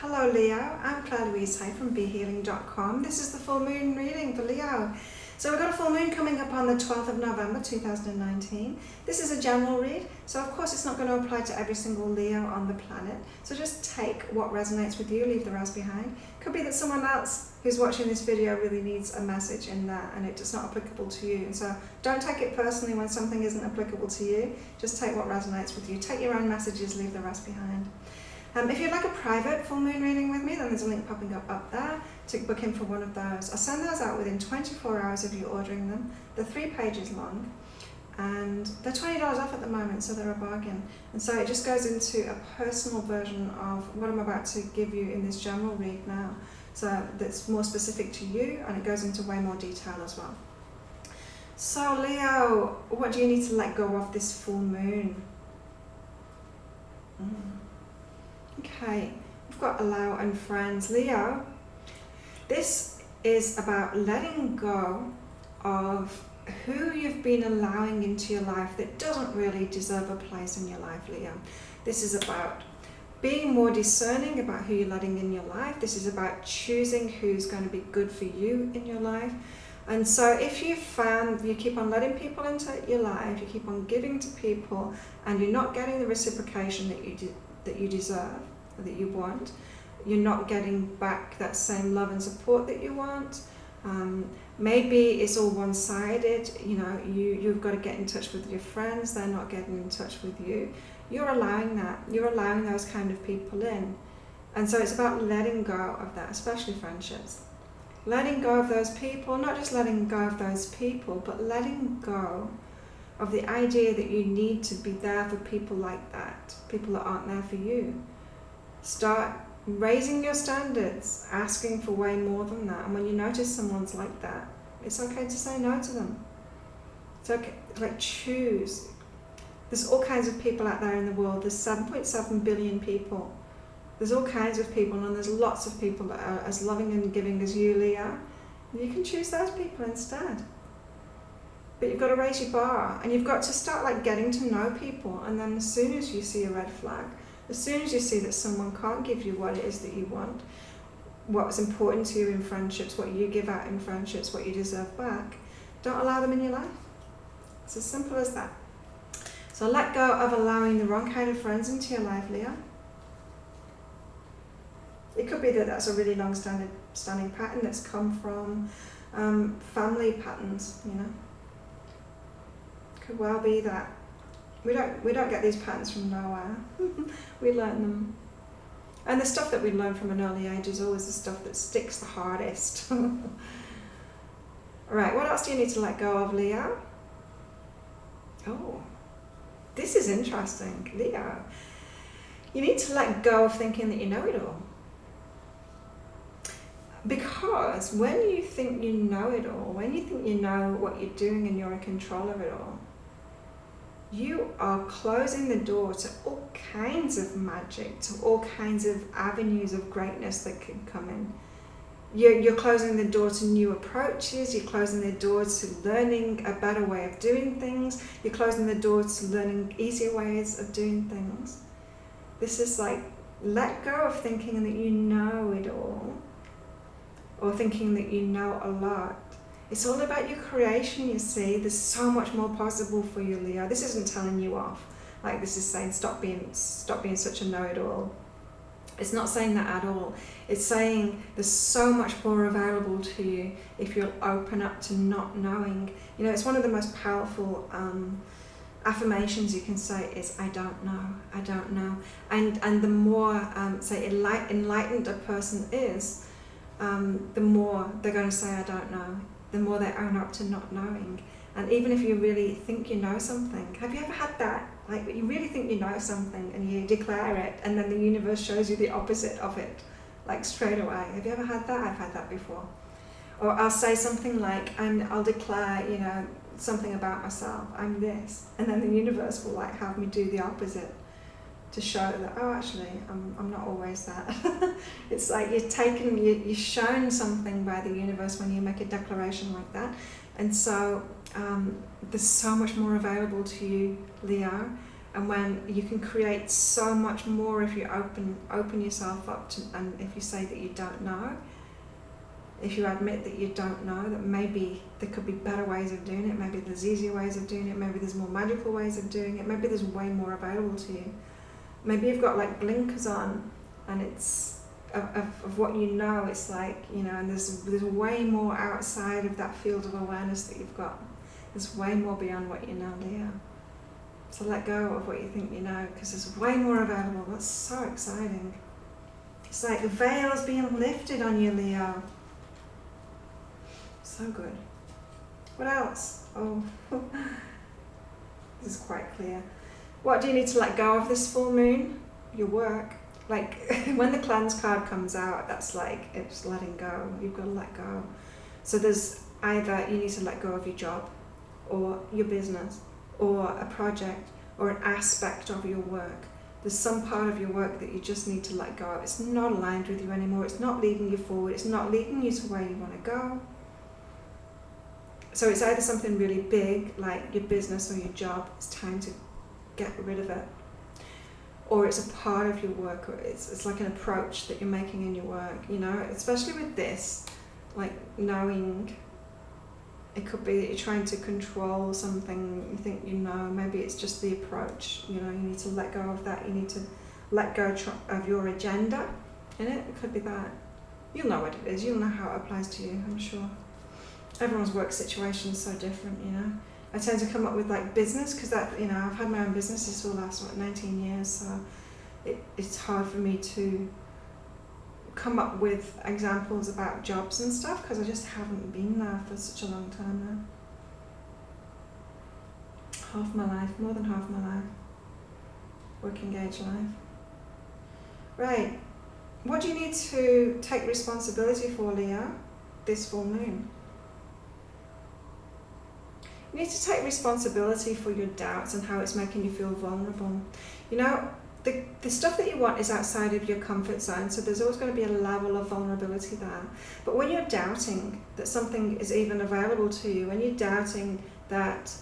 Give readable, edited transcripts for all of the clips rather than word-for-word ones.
Hello Leo, I'm Claire Louise Hay from BeHealing.com. This is the full moon reading for Leo. So we've got a full moon coming up on the 12th of November 2019. This is a general read, so of course it's not going to apply to every single Leo on the planet. So just take what resonates with you, leave the rest behind. Could be that someone else who's watching this video really needs a message in that and it's not applicable to you. And so don't take it personally when something isn't applicable to you. Just take what resonates with you. Take your own messages, leave the rest behind. If you'd like a private full moon reading with me, then there's a link popping up there to book in for one of those. I'll send those out within 24 hours of you ordering them. They're 3 pages long and they're $20 off at the moment, so they're a bargain. And so it just goes into a personal version of what I'm about to give you in this general read now. So that's more specific to you and it goes into way more detail as well. So Leo, what do you need to let go of this full moon? Okay, we've got allow and friends. Leo, this is about letting go of who you've been allowing into your life that doesn't really deserve a place in your life, Leo. This is about being more discerning about who you're letting in your life. This is about choosing who's going to be good for you in your life. And so if you found you keep on letting people into your life, you keep on giving to people, and you're not getting the reciprocation that you deserve, that you want, you're not getting back that same love and support that you want. Maybe it's all one-sided. You've got to get in touch with your friends, they're not getting in touch with you. You're allowing that. You're allowing those kind of people in. And so it's about letting go of that, especially friendships. Letting go of those people, not just letting go of those people, but letting go of the idea that you need to be there for people like that, people that aren't there for you. Start raising your standards, asking for way more than that. And when you notice someone's like that, it's okay to say no to them. It's okay, choose. There's all kinds of people out there in the world. There's 7.7 billion people. There's all kinds of people, and there's lots of people that are as loving and giving as you, Leo. And you can choose those people instead. But you've got to raise your bar, and you've got to start getting to know people. And then as soon as you see a red flag, as soon as you see that someone can't give you what it is that you want, what's important to you in friendships, what you give out in friendships, what you deserve back, don't allow them in your life. It's as simple as that. So let go of allowing the wrong kind of friends into your life, Leo. It could be that that's a really long-standing pattern that's come from family patterns, Could well be that. We don't get these patterns from nowhere. We learn them. And the stuff that we learn from an early age is always the stuff that sticks the hardest. Alright, what else do you need to let go of, Leo? Oh, this is interesting, Leo. You need to let go of thinking that you know it all. Because when you think you know it all, when you think you know what you're doing and you're in control of it all, you are closing the door to all kinds of magic, to all kinds of avenues of greatness that can come in. You're closing the door to new approaches, you're closing the door to learning a better way of doing things, you're closing the door to learning easier ways of doing things. This is let go of thinking that you know it all, or thinking that you know a lot. It's all about your creation, you see. There's so much more possible for you, Leo. This isn't telling you off. This is saying stop being such a know-it-all. It's not saying that at all. It's saying there's so much more available to you if you'll open up to not knowing. It's one of the most powerful affirmations you can say is, I don't know, I don't know. And the more, enlightened a person is, the more they're going to say, I don't know. The more they own up to not knowing. And even if you really think you know something, have you ever had that? You really think you know something and you declare it and then the universe shows you the opposite of it, straight away. Have you ever had that? I've had that before. Or I'll say something I'll declare, something about myself, I'm this. And then the universe will have me do the opposite to show that, oh, actually, I'm not always that. It's you're shown something by the universe when you make a declaration like that. And so there's so much more available to you, Leo. And when you can create so much more if you open yourself up to, and if you say that you don't know, if you admit that you don't know, that maybe there could be better ways of doing it, maybe there's easier ways of doing it, maybe there's more magical ways of doing it, maybe there's way more available to you. Maybe you've got like blinkers on, and it's of what you know, it's like, you know, and there's way more outside of that field of awareness that you've got. There's way more beyond what you know, Leo. So let go of what you think you know, because there's way more available. That's so exciting. It's like the veil is being lifted on you, Leo. So good. What else? Oh, this is quite clear. What do you need to let go of this full moon? Your work. Like when the cleanse card comes out, that's like, it's letting go. You've got to let go. So there's either you need to let go of your job, or your business, or a project, or an aspect of your work. There's some part of your work that you just need to let go of. It's not aligned with you anymore. It's not leading you forward. It's not leading you to where you want to go. So it's either something really big, like your business or your job, it's time to get rid of it. Or it's a part of your work, or it's like an approach that you're making in your work, you know, especially with this, like knowing. It could be that you're trying to control something, you think you know, maybe it's just the approach, you know, you need to let go of that, you need to let go of your agenda in it. It could be that. You'll know what it is, you'll know how it applies to you, I'm sure. Everyone's work situation is so different, you know. I tend to come up with like business, because that, you know, I've had my own businesses for the last, 19 years, so it's hard for me to come up with examples about jobs and stuff, because I just haven't been there for such a long time now. Half my life, more than half my life. Working age life. Right. What do you need to take responsibility for, Leo, this full moon? You need to take responsibility for your doubts and how it's making you feel vulnerable. You know, the stuff that you want is outside of your comfort zone, so there's always going to be a level of vulnerability there. But when you're doubting that something is even available to you, when you're doubting that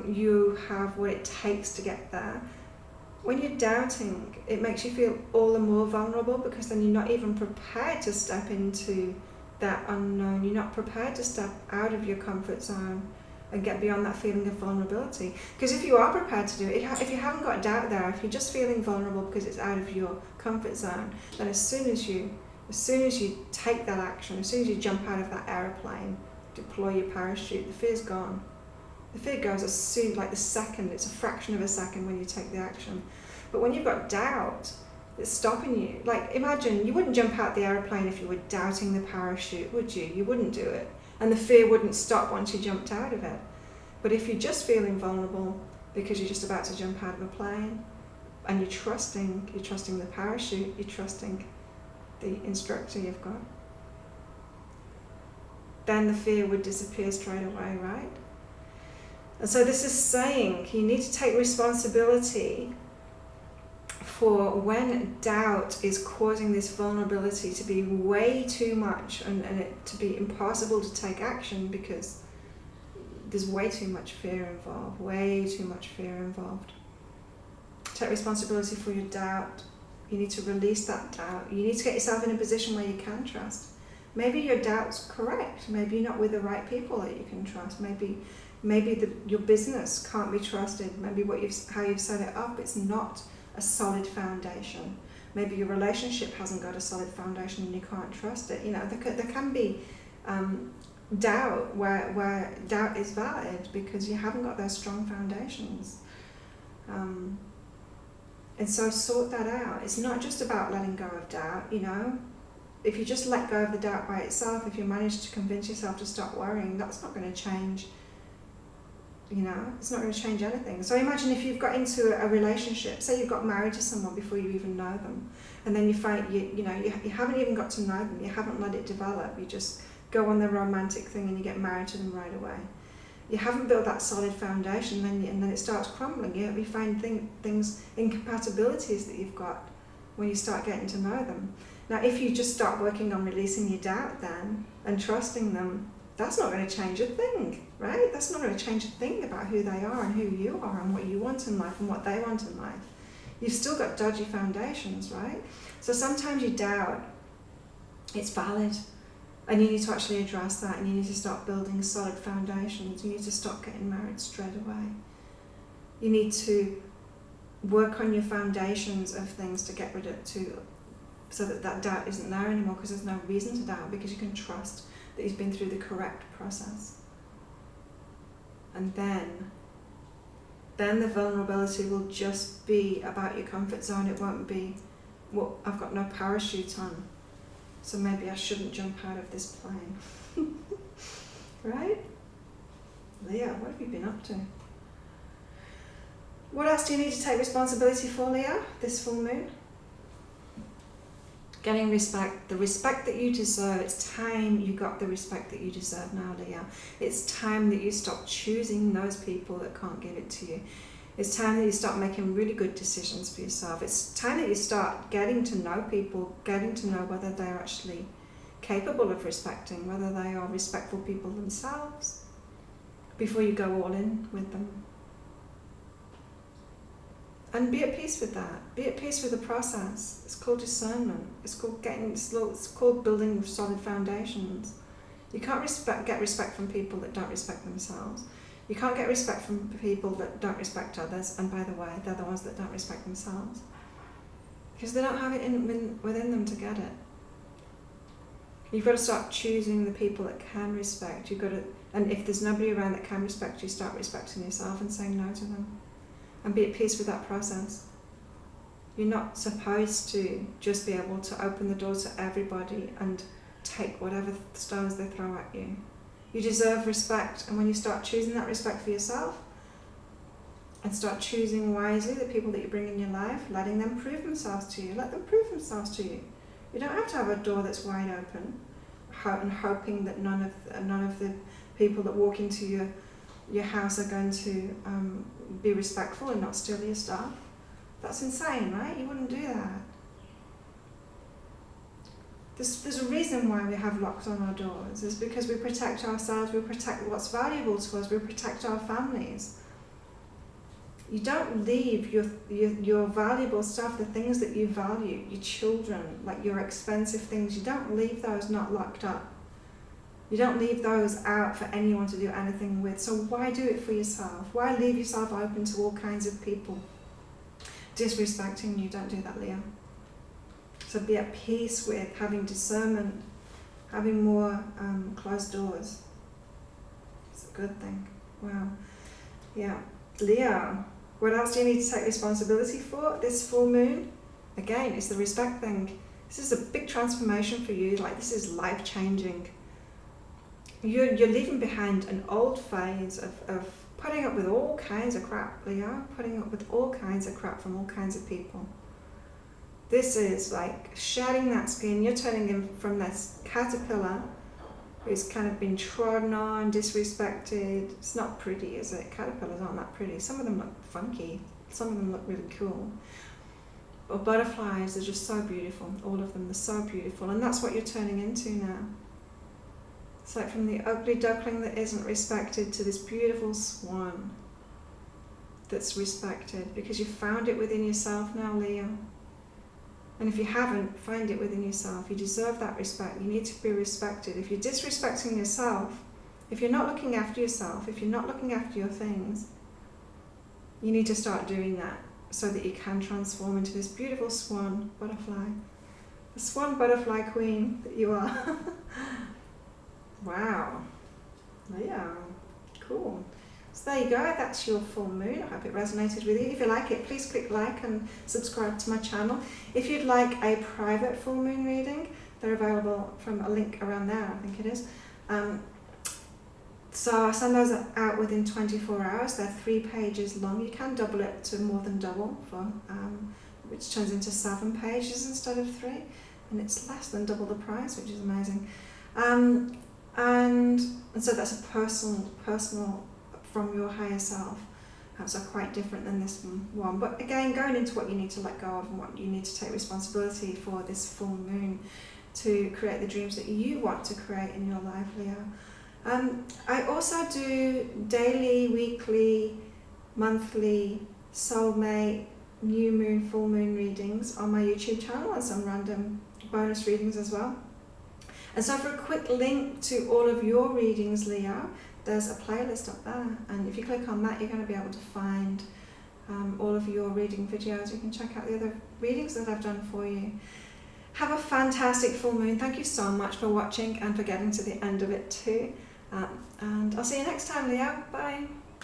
you have what it takes to get there, when you're doubting, it makes you feel all the more vulnerable, because then you're not even prepared to step into that unknown. You're not prepared to step out of your comfort zone and get beyond that feeling of vulnerability. Because if you are prepared to do it, if you haven't got doubt there, if you're just feeling vulnerable because it's out of your comfort zone, then as soon as you take that action, as soon as you jump out of that aeroplane, deploy your parachute, the fear's gone. The fear goes as soon, like the second, it's a fraction of a second when you take the action. But when you've got doubt, it's stopping you. Like imagine, you wouldn't jump out the aeroplane if you were doubting the parachute, would you? You wouldn't do it. And the fear wouldn't stop once you jumped out of it. But if you're just feeling vulnerable because you're just about to jump out of a plane, and you're trusting the parachute, you're trusting the instructor you've got, then the fear would disappear straight away, right? And so this is saying you need to take responsibility for when doubt is causing this vulnerability to be way too much, and it to be impossible to take action because there's way too much fear involved, Take responsibility for your doubt. You need to release that doubt. You need to get yourself in a position where you can trust. Maybe your doubt's correct. Maybe you're not with the right people that you can trust. Maybe your business can't be trusted. Maybe how you've set it up, it's not a solid foundation. Maybe your relationship hasn't got a solid foundation and you can't trust it. You know, there can be doubt where doubt is valid because you haven't got those strong foundations. And so sort that out. It's not just about letting go of doubt, you know. If you just let go of the doubt by itself, if you manage to convince yourself to stop worrying, that's not going to change. You know, it's not going to change anything. So imagine if you've got into a relationship, say you've got married to someone before you even know them, and then you find you haven't even got to know them, you haven't let it develop, you just go on the romantic thing and you get married to them right away. You haven't built that solid foundation, and then it starts crumbling. You find things, incompatibilities that you've got when you start getting to know them. Now, if you just start working on releasing your doubt then and trusting them, that's not going to change a thing, right? That's not going to change a thing about who they are and who you are and what you want in life and what they want in life. You've still got dodgy foundations, right? So sometimes you doubt, it's valid. And you need to actually address that, and you need to start building solid foundations. You need to stop getting married straight away. You need to work on your foundations of things to get rid of, so that doubt isn't there anymore, because there's no reason to doubt, because you can trust that he's been through the correct process. And then the vulnerability will just be about your comfort zone. It won't be, well, I've got no parachute on, so maybe I shouldn't jump out of this plane. Right? Leo, what have you been up to? What else do you need to take responsibility for, Leo, this full moon? Getting respect, the respect that you deserve. It's time you got the respect that you deserve now, Leo. It's time that you stop choosing those people that can't give it to you. It's time that you start making really good decisions for yourself. It's time that you start getting to know people, getting to know whether they're actually capable of respecting, whether they are respectful people themselves, before you go all in with them. And be at peace with that. Be at peace with the process. It's called discernment. It's called building solid foundations. You can't get respect from people that don't respect themselves. You can't get respect from people that don't respect others. And by the way, they're the ones that don't respect themselves, because they don't have it within them to get it. You've got to start choosing the people that can respect. And if there's nobody around that can respect you, start respecting yourself and saying no to them. And be at peace with that process. You're not supposed to just be able to open the door to everybody and take whatever stones they throw at you. You deserve respect, and when you start choosing that respect for yourself and start choosing wisely the people that you bring in your life, letting them prove themselves to you, let them prove themselves to you. You don't have to have a door that's wide open and hoping that none of the people that walk into your house are going to be respectful and not steal your stuff. That's insane, right? You wouldn't do that. There's a reason why we have locks on our doors. It's because we protect ourselves, we protect what's valuable to us, we protect our families. You don't leave your valuable stuff, the things that you value, your children, like your expensive things, you don't leave those not locked up. You don't leave those out for anyone to do anything with. So why do it for yourself? Why leave yourself open to all kinds of people disrespecting you? Don't do that, Leo. So be at peace with having discernment, having more closed doors. It's a good thing. Wow. Yeah. Leo, what else do you need to take responsibility for this full moon? Again, it's the respect thing. This is a big transformation for you. Like, this is life-changing. You're leaving behind an old phase of putting up with all kinds of crap, Leo. Putting up with all kinds of crap from all kinds of people. This is like shedding that skin. You're turning him from this caterpillar who's kind of been trodden on, disrespected. It's not pretty, is it? Caterpillars aren't that pretty. Some of them look funky. Some of them look really cool. But butterflies are just so beautiful. All of them, they're so beautiful. And that's what you're turning into now. It's like from the ugly duckling that isn't respected to this beautiful swan that's respected, because you found it within yourself now, Leo. And if you haven't, find it within yourself. You deserve that respect. You need to be respected. If you're disrespecting yourself, if you're not looking after yourself, if you're not looking after your things, you need to start doing that so that you can transform into this beautiful swan butterfly. The swan butterfly queen that you are. Wow. Yeah, cool. So there you go, that's your full moon. I hope it resonated with you. If you like it, please click like and subscribe to my channel. If you'd like a private full moon reading, they're available from a link around there, I think it is. So I send those out within 24 hours. They're 3 pages long. You can double it to more than double, which turns into 7 pages instead of 3. And it's less than double the price, which is amazing. And so that's a personal from your higher self. So quite different than this one. But again, going into what you need to let go of and what you need to take responsibility for this full moon to create the dreams that you want to create in your life, Leo. I also do daily, weekly, monthly soulmate, new moon, full moon readings on my YouTube channel, and some random bonus readings as well. And so for a quick link to all of your readings, Leo, there's a playlist up there, and if you click on that, you're going to be able to find all of your reading videos. You can check out the other readings that I've done for you. Have a fantastic full moon. Thank you so much for watching and for getting to the end of it too. And I'll see you next time, Leo. Bye.